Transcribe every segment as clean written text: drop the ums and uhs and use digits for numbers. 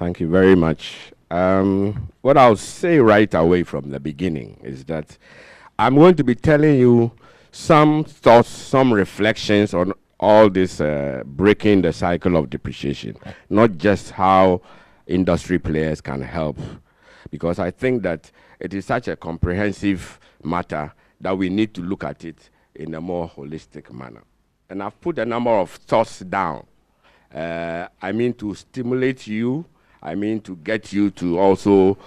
Thank you very much. What I'll say right away from the beginning is that I'm going to be telling you some thoughts, some reflections on all this breaking the cycle of depreciation, not just how industry players can help, because I think that it is such a comprehensive matter that we need to look at it in a more holistic manner. And I've put a number of thoughts down. I mean to stimulate you, I mean to get you to also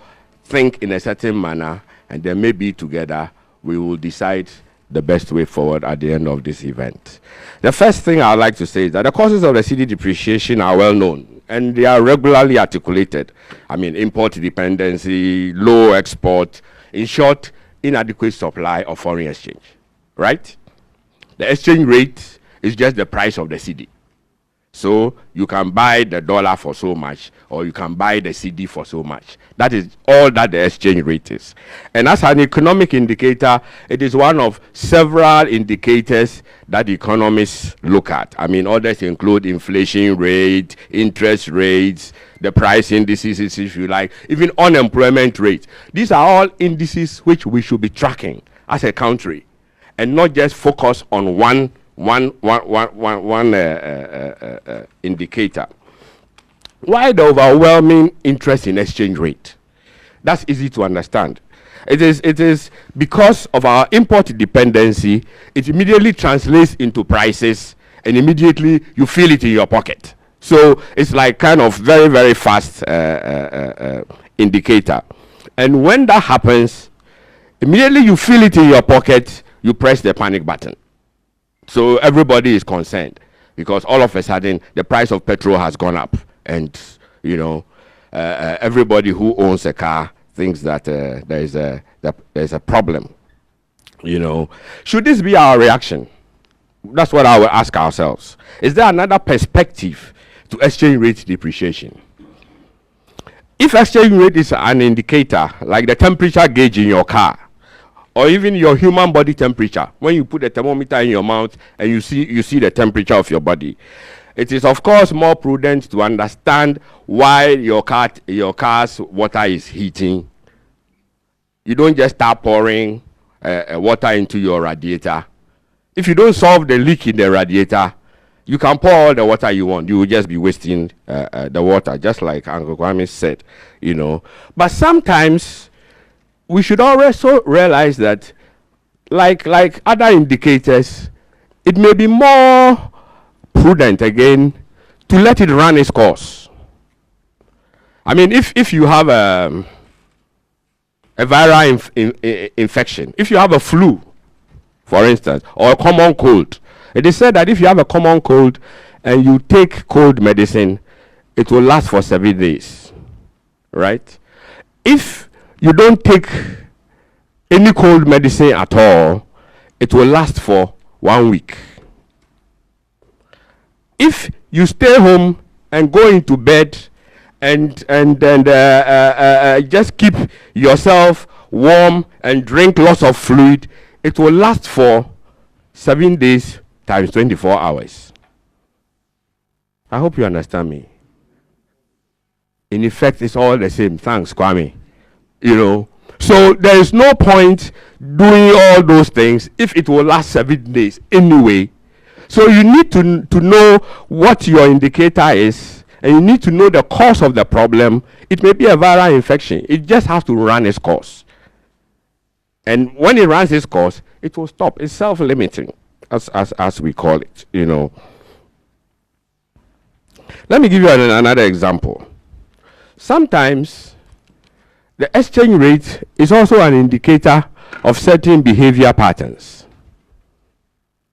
think in a certain manner, and then maybe together we will decide the best way forward at the end of this event. The first thing I'd like to say is that the causes of the cedi depreciation are well known, and they are regularly articulated. I mean, import dependency, low export, in short, inadequate supply of foreign exchange, right? The exchange rate is just the price of the cedi. So you can buy the dollar for so much, or you can buy the cedi for so much. That is all that the exchange rate is. And as an economic indicator, it is one of several indicators that economists look at. I mean, others include inflation rate, interest rates, the price indices, if you like, even unemployment rate. These are all indices which we should be tracking as a country, and not just focus on one indicator. Why the overwhelming interest in exchange rate? That's easy to understand. It is because of our import dependency. It immediately translates into prices, and immediately you feel it in your pocket. So it's like kind of very, very fast indicator. And when that happens, immediately you feel it in your pocket, you press the panic button. So everybody is concerned, because all of a sudden the price of petrol has gone up, and you know, everybody who owns a car thinks that there's a problem. You know, should this be our reaction? That's what I will ask ourselves. Is there another perspective to exchange rate depreciation? If exchange rate is an indicator, like the temperature gauge in your car, or even your human body temperature, when you put a thermometer in your mouth and you see the temperature of your body, it is of course more prudent to understand why your car's water is heating. You don't just start pouring water into your radiator. If you don't solve the leak in the radiator, you can pour all the water you want. You will just be wasting the water, just like Uncle Kwame said, you know. But sometimes we should also realize that, like other indicators, it may be more prudent again to let it run its course. I mean, if you have a viral infection, if you have a flu, for instance, or a common cold, it is said that if you have a common cold and you take cold medicine, it will last for 7 days, right? If you don't take any cold medicine at all, it will last for 1 week. If you stay home and go into bed and just keep yourself warm and drink lots of fluid, it will last for 7 days times 24 hours. I hope you understand me. In effect, it's all the same. Thanks, Kwame. You know, so there is no point doing all those things if it will last 7 days anyway. So you need to know what your indicator is, and you need to know the cause of the problem. It may be a viral infection. It just has to run its course. And when it runs its course, it will stop. It's self-limiting, as we call it, you know. Let me give you another example. Sometimes the exchange rate is also an indicator of certain behavior patterns,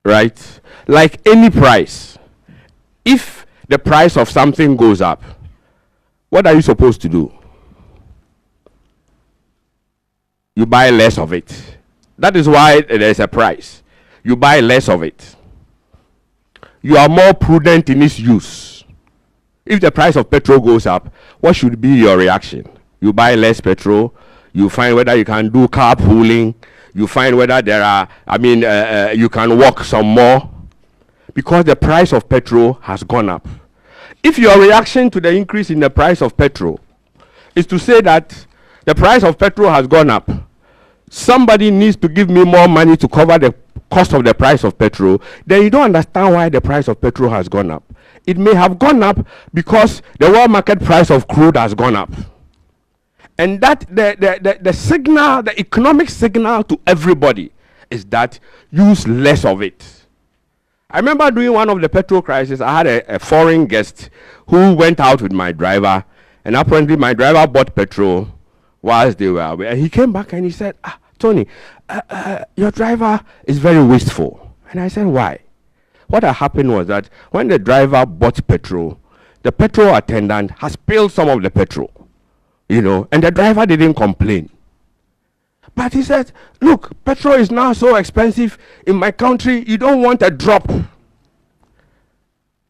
right? Like any price, if the price of something goes up, what are you supposed to do? You buy less of it. That is why there's a price. You buy less of it. You are more prudent in its use. If the price of petrol goes up, what should be your reaction? You buy less petrol, you find whether you can do carpooling, you find whether there are, you can walk some more, because the price of petrol has gone up. If your reaction to the increase in the price of petrol is to say that the price of petrol has gone up, somebody needs to give me more money to cover the cost of the price of petrol, then you don't understand why the price of petrol has gone up. It may have gone up because the world market price of crude has gone up. And that the signal, the economic signal to everybody is that use less of it. I remember during one of the petrol crisis, I had a foreign guest who went out with my driver, and apparently my driver bought petrol whilst they were away. And he came back and he said, Tony, your driver is very wasteful. And I said, why? What had happened was that when the driver bought petrol, the petrol attendant has spilled some of the petrol, and the driver didn't complain. But he said, look, petrol is now so expensive in my country, you don't want a drop.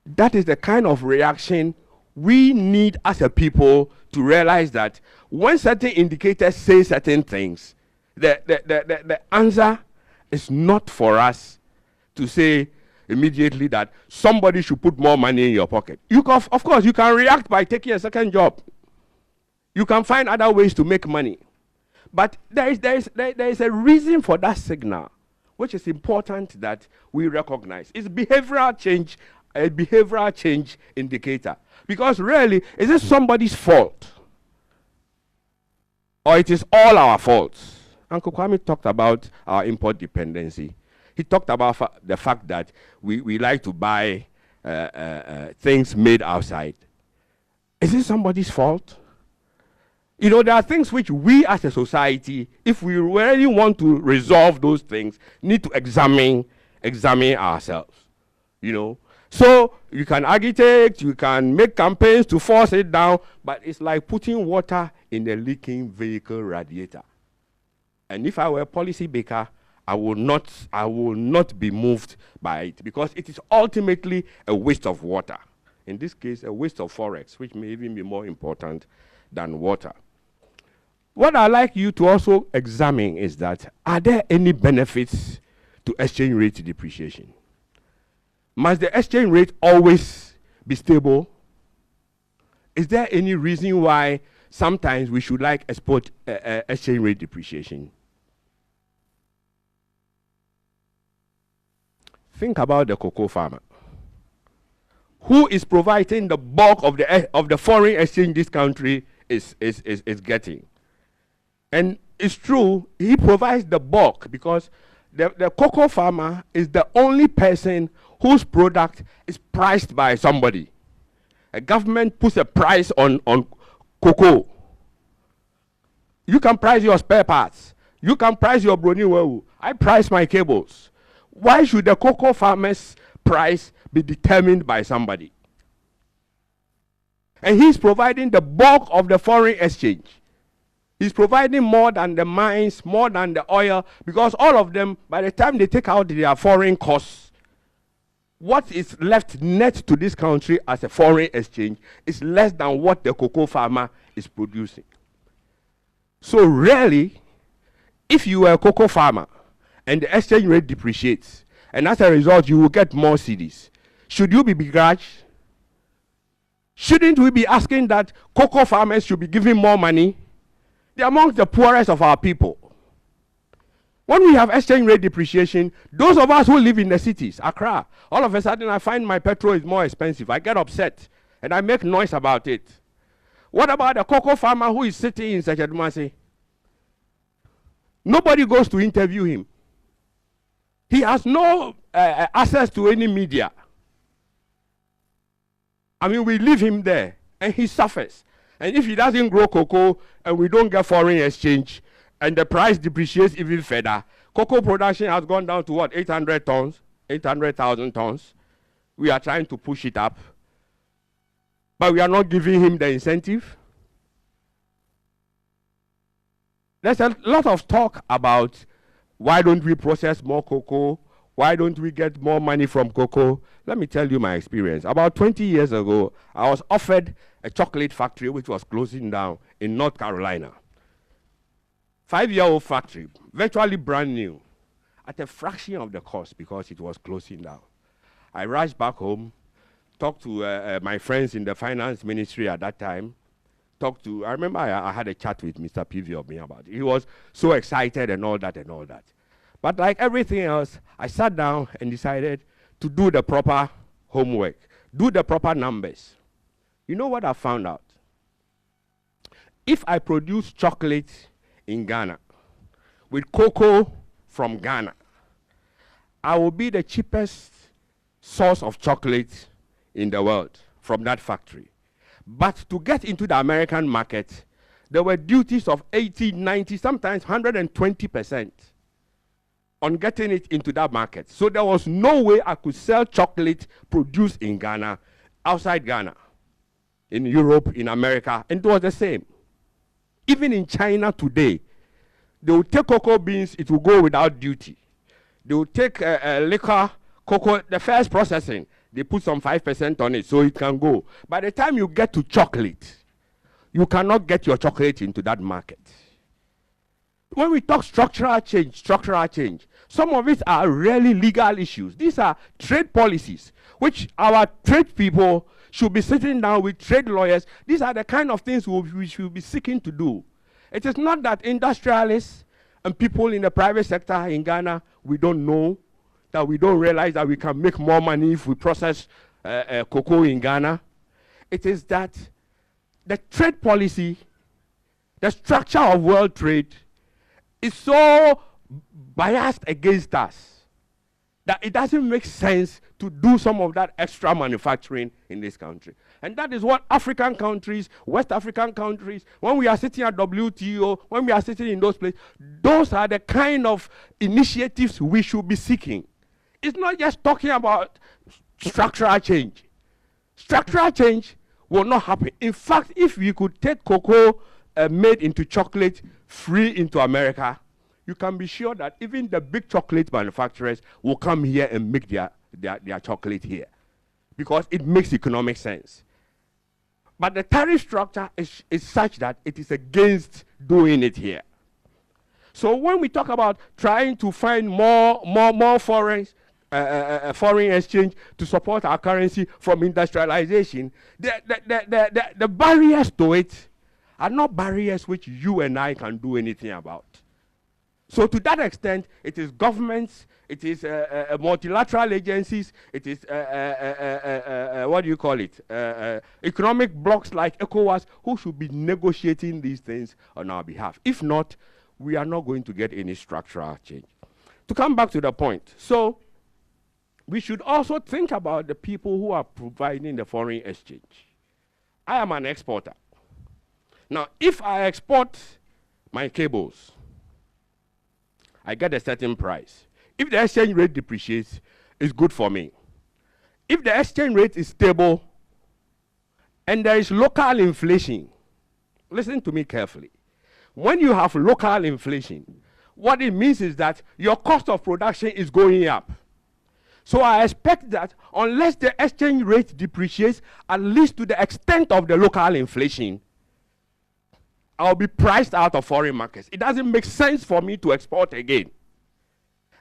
That is the kind of reaction we need as a people to realize that when certain indicators say certain things, the answer is not for us to say immediately that somebody should put more money in your pocket. Of course, you can react by taking a second job. You can find other ways to make money. But there is a reason for that signal, which is important that we recognize. It's behavioral change, a behavioral change indicator. Because really, is it somebody's fault? Or it is all our faults? Uncle Kwame talked about our import dependency. He talked about the fact that we like to buy things made outside. Is it somebody's fault? There are things which we as a society, if we really want to resolve those things, need to examine ourselves. So you can agitate, you can make campaigns to force it down, but it's like putting water in a leaking vehicle radiator. And if I were a policy maker, I will not be moved by it, because it is ultimately a waste of water. In this case, a waste of forex, which may even be more important than water. What I'd like you to also examine is that, are there any benefits to exchange rate depreciation? Must the exchange rate always be stable? Is there any reason why sometimes we should like export exchange rate depreciation? Think about the cocoa farmer, who is providing the bulk of the foreign exchange this country is getting. And it's true, he provides the bulk because the cocoa farmer is the only person whose product is priced by somebody. A government puts a price on cocoa. You can price your spare parts. You can price your brownie wewu. I price my cables. Why should the cocoa farmer's price be determined by somebody? And he's providing the bulk of the foreign exchange. He's providing more than the mines, more than the oil, because all of them, by the time they take out their foreign costs, what is left net to this country as a foreign exchange is less than what the cocoa farmer is producing. So really, if you are a cocoa farmer and the exchange rate depreciates, and as a result you will get more cedis, should you be begrudged? Shouldn't we be asking that cocoa farmers should be given more money? They're amongst the poorest of our people. When we have exchange rate depreciation, those of us who live in the cities, Accra, all of a sudden I find my petrol is more expensive. I get upset and I make noise about it. What about the cocoa farmer who is sitting in Sechedumase? Nobody goes to interview him. He has no access to any media. I mean, we leave him there and he suffers. And if he doesn't grow cocoa and we don't get foreign exchange and the price depreciates even further, cocoa production has gone down to what, 800 tons, 800,000 tons. We are trying to push it up, but we are not giving him the incentive. There's a lot of talk about why don't we process more cocoa? Why don't we get more money from cocoa? Let me tell you my experience. About 20 years ago, I was offered a chocolate factory which was closing down in North Carolina. 5-year-old factory, virtually brand new, at a fraction of the cost because it was closing down. I rushed back home, talked to my friends in the finance ministry at that time. I remember I had a chat with Mr. PV of me about it. He was so excited and all that and all that. But like everything else, I sat down and decided to do the proper homework, do the proper numbers. You know what I found out? If I produce chocolate in Ghana with cocoa from Ghana, I will be the cheapest source of chocolate in the world from that factory. But to get into the American market, there were duties of 80, 90, sometimes 120% on getting it into that market. So there was no way I could sell chocolate produced in Ghana outside Ghana, in Europe, in America, and it was the same. Even in China today, they will take cocoa beans, it will go without duty. They will take liquor, cocoa, the first processing, they put some 5% on it so it can go. By the time you get to chocolate, you cannot get your chocolate into that market. When we talk structural change, some of it are really legal issues. These are trade policies, which our trade people should be sitting down with trade lawyers. These are the kind of things we should be seeking to do. It is not that industrialists and people in the private sector in Ghana, we don't know, that we don't realize that we can make more money if we process cocoa in Ghana. It is that the trade policy, the structure of world trade is so biased against us that it doesn't make sense to do some of that extra manufacturing in this country. And that is what African countries, West African countries, when we are sitting at WTO, when we are sitting in those places, those are the kind of initiatives we should be seeking. It's not just talking about structural change. Structural change will not happen. In fact, if we could take cocoa made into chocolate free into America, you can be sure that even the big chocolate manufacturers will come here and make their chocolate here, because it makes economic sense. But the tariff structure is such that it is against doing it here. So when we talk about trying to find more foreign exchange to support our currency from industrialization, the barriers to it are not barriers which you and I can do anything about. So to that extent, it is governments, it is multilateral agencies, it is, what do you call it, economic blocs like ECOWAS who should be negotiating these things on our behalf. If not, we are not going to get any structural change. To come back to the point, so we should also think about the people who are providing the foreign exchange. I am an exporter. Now, if I export my cables, I get a certain price. If the exchange rate depreciates, it's good for me. If the exchange rate is stable and there is local inflation, listen to me carefully. When you have local inflation, what it means is that your cost of production is going up. So I expect that unless the exchange rate depreciates, at least to the extent of the local inflation, I'll be priced out of foreign markets. It doesn't make sense for me to export again.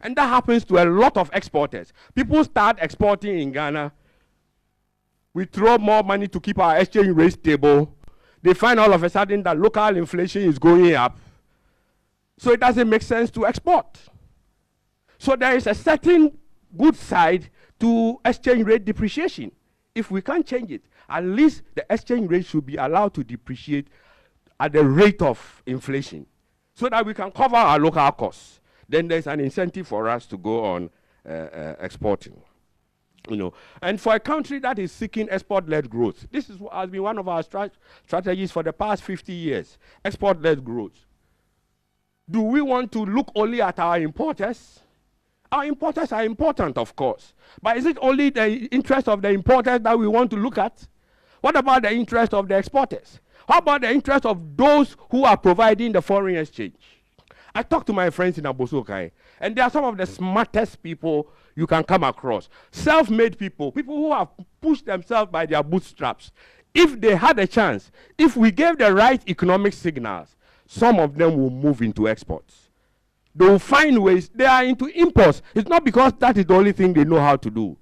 And that happens to a lot of exporters. People start exporting in Ghana. We throw more money to keep our exchange rate stable. They find all of a sudden that local inflation is going up. So it doesn't make sense to export. So there is a certain good side to exchange rate depreciation. If we can't change it, at least the exchange rate should be allowed to depreciate at the rate of inflation so that we can cover our local costs. Then there's an incentive for us to go on exporting. And for a country that is seeking export-led growth, this has been one of our strategies for the past 50 years, export-led growth. Do we want to look only at our importers? Our importers are important, of course. But is it only the interest of the importers that we want to look at? What about the interest of the exporters? How about the interest of those who are providing the foreign exchange? I talk to my friends in Abosokai, and they are some of the smartest people you can come across. Self-made people, people who have pushed themselves by their bootstraps. If they had a chance, if we gave the right economic signals, some of them will move into exports. They will find ways. They are into imports. It's not because that is the only thing they know how to do.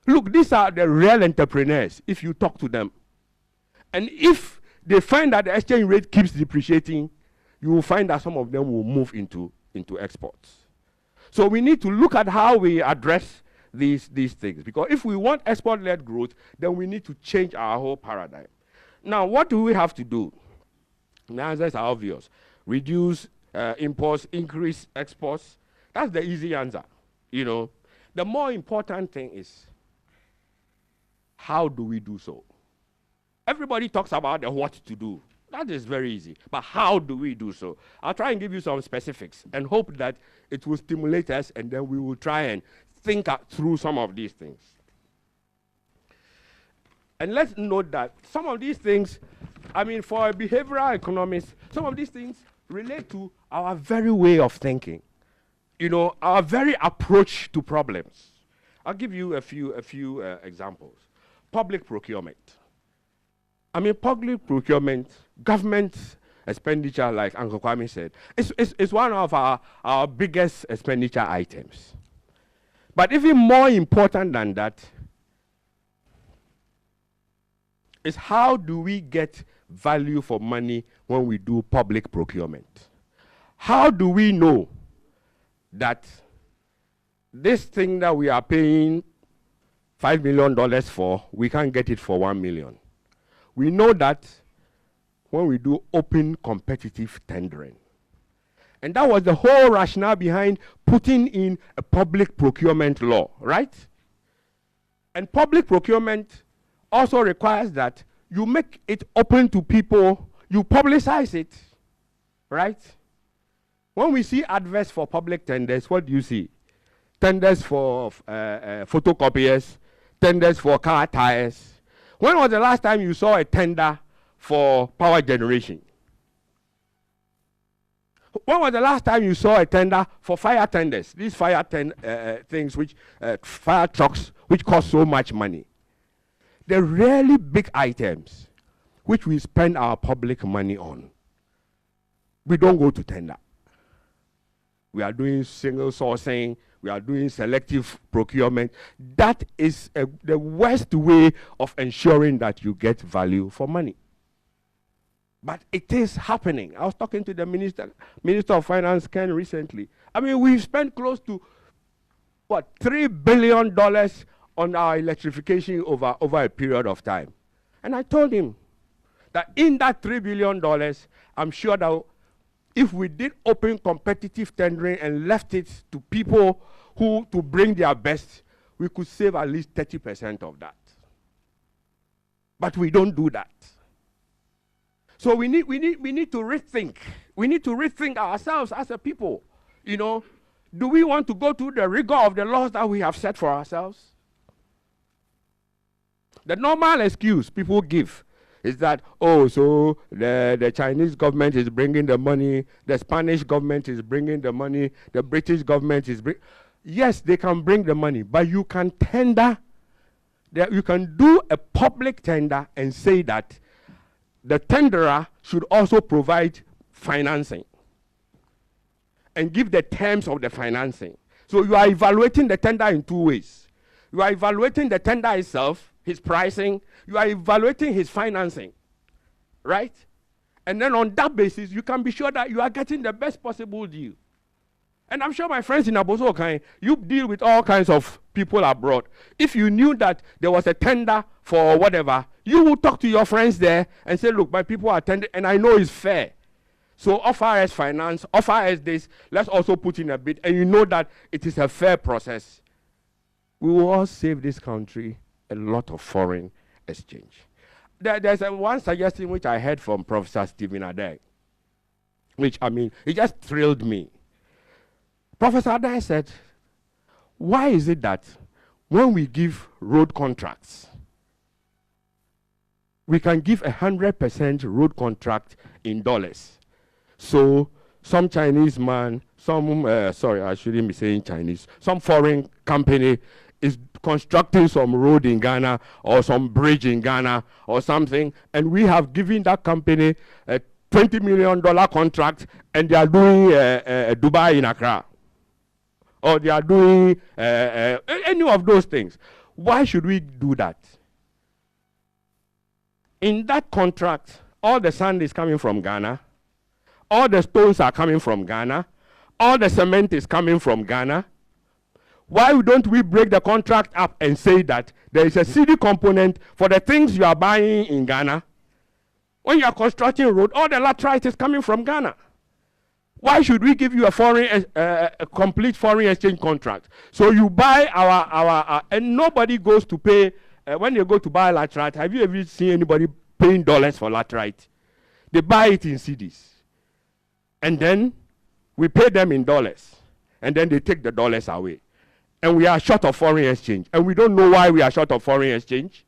Look, these are the real entrepreneurs, if you talk to them. And if they find that the exchange rate keeps depreciating, you will find that some of them will move into exports. So we need to look at how we address these things. Because if we want export-led growth, then we need to change our whole paradigm. Now, what do we have to do? The answers are obvious. Reduce imports, increase exports. That's the easy answer. You know, the more important thing is, how do we do so? Everybody talks about the what to do. That is very easy. But how do we do so? I'll try and give you some specifics and hope that it will stimulate us, and then we will try and think through some of these things. And let's note that some of these things, I mean, for a behavioral economist, some of these things relate to our very way of thinking. You know, our very approach to problems. I'll give you a few examples. Public procurement. I mean, public procurement, government expenditure, like Uncle Kwame said, is one of our biggest expenditure items. But even more important than that is, how do we get value for money when we do public procurement? How do we know that this thing that we are paying $5 million for, we can't get it for 1 million? We know that when we do open competitive tendering. And that was the whole rationale behind putting in a public procurement law, right? And public procurement also requires that you make it open to people, you publicize it, right? When we see adverts for public tenders, what do you see? Tenders for photocopiers, tenders for car tires. When was the last time you saw a tender for power generation? When was the last time you saw a tender for fire tenders? These fire things, which fire trucks, which cost so much money. The really big items, which we spend our public money on, we don't go to tender. We are doing single sourcing. We are doing selective procurement. That is the worst way of ensuring that you get value for money. But it is happening. I was talking to the Minister of Finance, Ken, recently. I mean, we've spent close to, what, $3 billion on our electrification over a period of time. And I told him that in that $3 billion, I'm sure that if we did open competitive tendering and left it to people who to bring their best, we could save at least 30% of that. But we don't do that. So we need to rethink. We need to rethink ourselves as a people. You know, do we want to go through the rigor of the laws that we have set for ourselves? The normal excuse people give is that, oh, so the Chinese government is bringing the money, the Spanish government is bringing the money, the British government is bringing. Yes, they can bring the money, but you can tender, you can do a public tender and say that the tenderer should also provide financing and give the terms of the financing. So you are evaluating the tender in two ways. You are evaluating the tender itself, his pricing. You are evaluating his financing, right? And then on that basis, you can be sure that you are getting the best possible deal. And I'm sure my friends in Aboso Okai, you deal with all kinds of people abroad. If you knew that there was a tender for whatever, you would talk to your friends there and say, look, my people are tendering, and I know it's fair. So offer us finance, offer us this, let's also put in a bid, and you know that it is a fair process. We will all save this country a lot of foreign exchange. There's one suggestion which I heard from Professor Stephen Adai, which, I mean, it just thrilled me. Professor Adai said, why is it that when we give road contracts, we can give 100% road contract in dollars? So some Chinese man, sorry, I shouldn't be saying Chinese, some foreign company is constructing some road in Ghana or some bridge in Ghana or something, and we have given that company a $20 million contract, and they are doing Dubai in Accra, or they are doing any of those things. Why should we do that? In that contract, all the sand is coming from Ghana, all the stones are coming from Ghana, all the cement is coming from Ghana. Why don't we break the contract up and say that there is a Cedi component for the things you are buying in Ghana? When you are constructing a road, all the laterite is coming from Ghana. Why should we give you a complete foreign exchange contract? So you buy our and nobody goes to pay, when you go to buy laterite, have you ever seen anybody paying dollars for laterite? They buy it in cedis. And then we pay them in dollars. And then they take the dollars away. And we are short of foreign exchange. And we don't know why we are short of foreign exchange.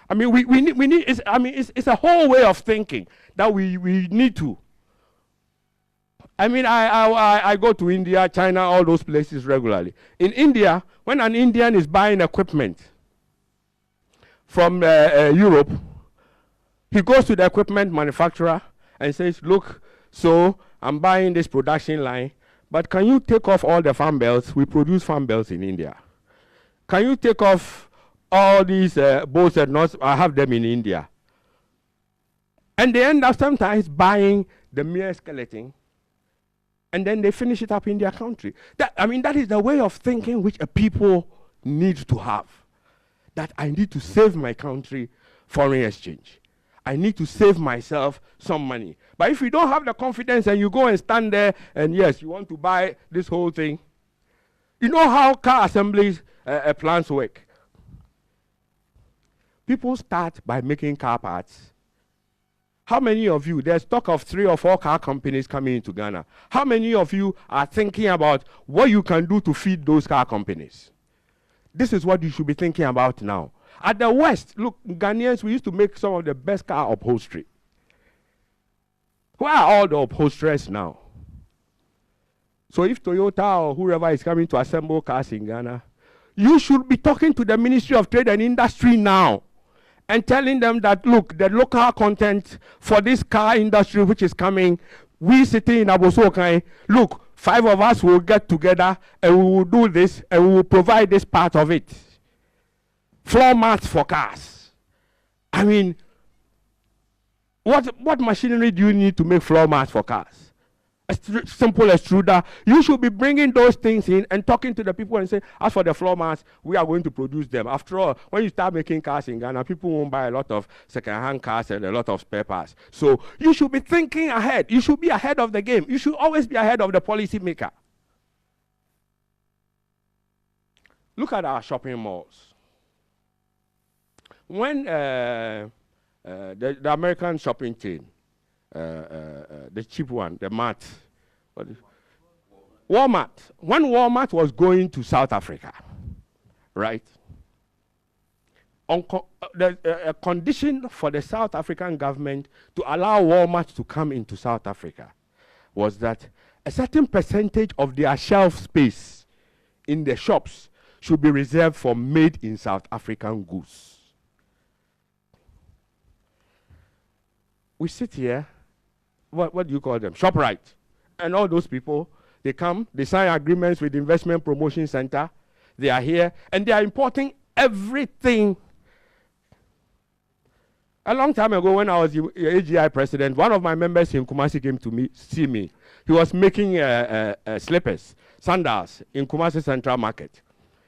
I mean, we need it's a whole way of thinking that we need to. I mean, I go to India, China, all those places regularly. In India, when an Indian is buying equipment from Europe, he goes to the equipment manufacturer and says, look, so I'm buying this production line, but can you take off all the fan belts? We produce fan belts in India. Can you take off all these bolts and nuts? I have them in India. And they end up sometimes buying the mere skeleton, and then they finish it up in their country. That is the way of thinking which a people need to have. That I need to save my country foreign exchange. I need to save myself some money. But if you don't have the confidence and you go and stand there and yes, you want to buy this whole thing, you know how car assemblies plants work. People start by making car parts. How many of you, there's talk of 3 or 4 car companies coming into Ghana. How many of you are thinking about what you can do to feed those car companies? This is what you should be thinking about now. At the West, look, Ghanaians, we used to make some of the best car upholstery. Where are all the upholsterers now? So if Toyota or whoever is coming to assemble cars in Ghana, you should be talking to the Ministry of Trade and Industry now and telling them that, look, the local content for this car industry which is coming, we sitting in Abosokai, look, 5 of us will get together and we will do this and we will provide this part of it. Floor mats for cars. I mean, what machinery do you need to make floor mats for cars? A simple extruder. You should be bringing those things in and talking to the people and say, as for the floor mats, we are going to produce them. After all, when you start making cars in Ghana, people won't buy a lot of second-hand cars and a lot of spare parts. So you should be thinking ahead. You should be ahead of the game. You should always be ahead of the policy maker. Look at our shopping malls. When the American shopping chain, the cheap one, the Mart, Walmart. When Walmart was going to South Africa, right? A condition for the South African government to allow Walmart to come into South Africa was that a certain percentage of their shelf space in the shops should be reserved for made in South African goods. We sit here, what do you call them? ShopRite. And all those people, they come, they sign agreements with the Investment Promotion Center. They are here, and they are importing everything. A long time ago, when I was the AGI president, one of my members in Kumasi came to see me. He was making slippers, sandals in Kumasi Central Market.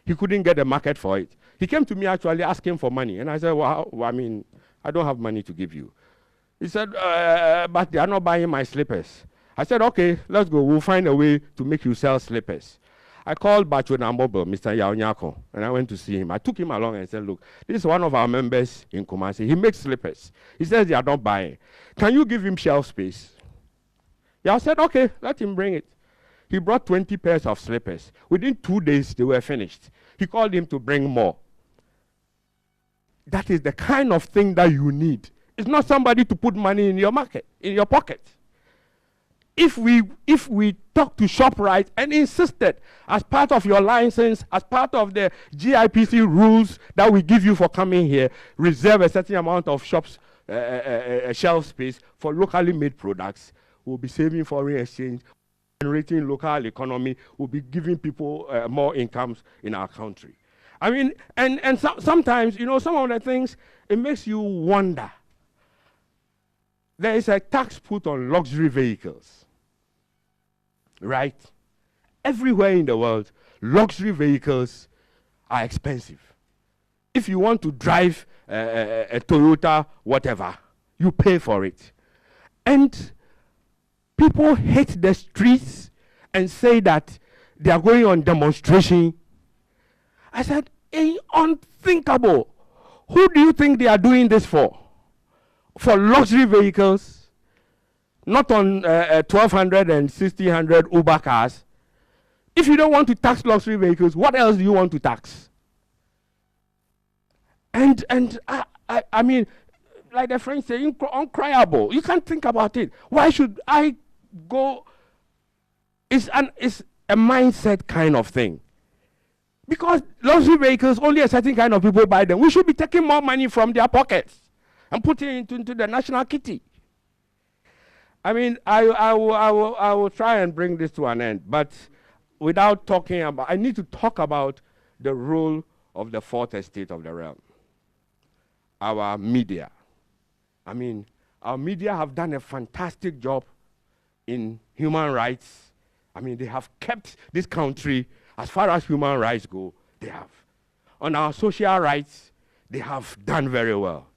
He couldn't get a market for it. He came to me actually asking for money. And I said, well, I don't have money to give you. He said, but they are not buying my slippers. I said, okay, let's go. We'll find a way to make you sell slippers. I called Bacho Nambobo, Mr. Yaonyako, and I went to see him. I took him along and said, look, this is one of our members in Kumasi. He makes slippers. He says they are not buying. Can you give him shelf space? I said, okay, let him bring it. He brought 20 pairs of slippers. Within 2 days, they were finished. He called him to bring more. That is the kind of thing that you need. It's not somebody to put money in your pocket. If we talk to ShopRite and insisted as part of your license, as part of the GIPC rules that we give you for coming here, reserve a certain amount of shelf space for locally made products, we'll be saving foreign exchange, generating local economy, we'll be giving people more incomes in our country. I mean, and sometimes, you know, some of the things, it makes you wonder. There is a tax put on luxury vehicles, right? Everywhere in the world, luxury vehicles are expensive. If you want to drive a Toyota, whatever, you pay for it. And people hit the streets and say that they are going on demonstration. I said, unthinkable. Who do you think they are doing this for? For luxury vehicles, not on 1,200 and 1,600 Uber cars. If you don't want to tax luxury vehicles, what else do you want to tax? And I mean, like the French say, incroyable. You can't think about it. Why should I go? It's a mindset kind of thing. Because luxury vehicles, only a certain kind of people buy them. We should be taking more money from their pockets and putting it into the national kitty. I mean, I will try and bring this to an end, but without talking about, I need to talk about the role of the fourth estate of the realm. Our media. I mean, our media have done a fantastic job in human rights. I mean, they have kept this country, as far as human rights go, they have. On our social rights, they have done very well.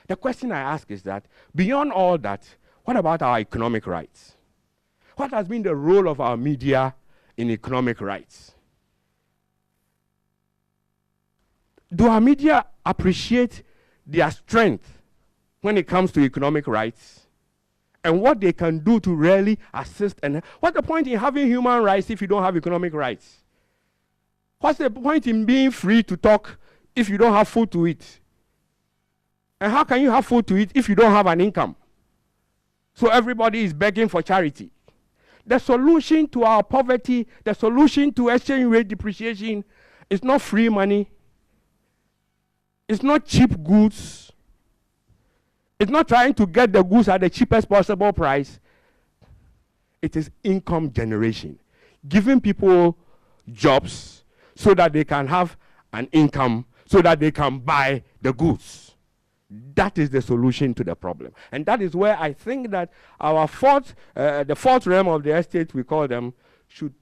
The question I ask is that, beyond all that, what about our economic rights? What has been the role of our media in economic rights? Do our media appreciate their strength when it comes to economic rights? And what they can do to really assist? And what's the point in having human rights if you don't have economic rights? What's the point in being free to talk if you don't have food to eat? And how can you have food to eat if you don't have an income? So everybody is begging for charity. The solution to our poverty, the solution to exchange rate depreciation is not free money. It's not cheap goods. It's not trying to get the goods at the cheapest possible price. It is income generation. Giving people jobs so that they can have an income, so that they can buy the goods. That is the solution to the problem. And that is where I think that our the fourth realm of the estate, we call them, should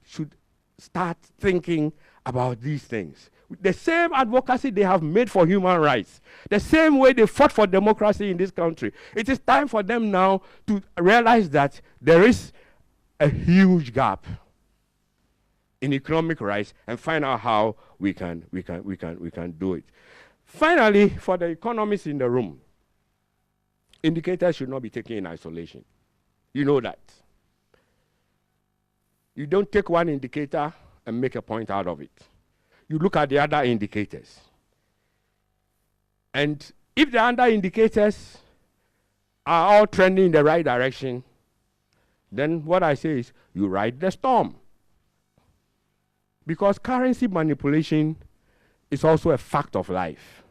start thinking about these things. The same advocacy they have made for human rights, the same way they fought for democracy in this country. It is time for them now to realize that there is a huge gap in economic rights and find out how we can do it. Finally, for the economists in the room, indicators should not be taken in isolation. You know that. You don't take one indicator and make a point out of it. You look at the other indicators. And if the other indicators are all trending in the right direction, then what I say is you ride the storm. Because currency manipulation is also a fact of life.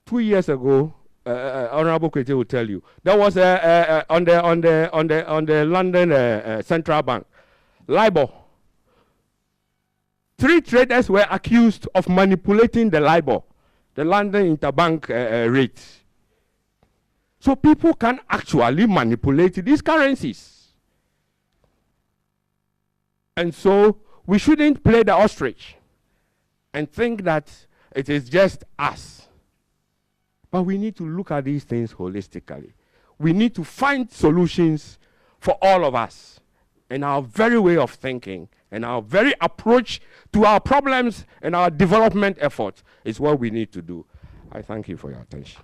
2 years ago, Honorable Cedi will tell you, there was on the London Central Bank, LIBOR. 3 traders were accused of manipulating the LIBOR, the London Interbank rate. So people can actually manipulate these currencies. And so we shouldn't play the ostrich and think that it is just us. But we need to look at these things holistically. We need to find solutions for all of us. And our very way of thinking and our very approach to our problems and our development efforts is what we need to do. I thank you for your attention.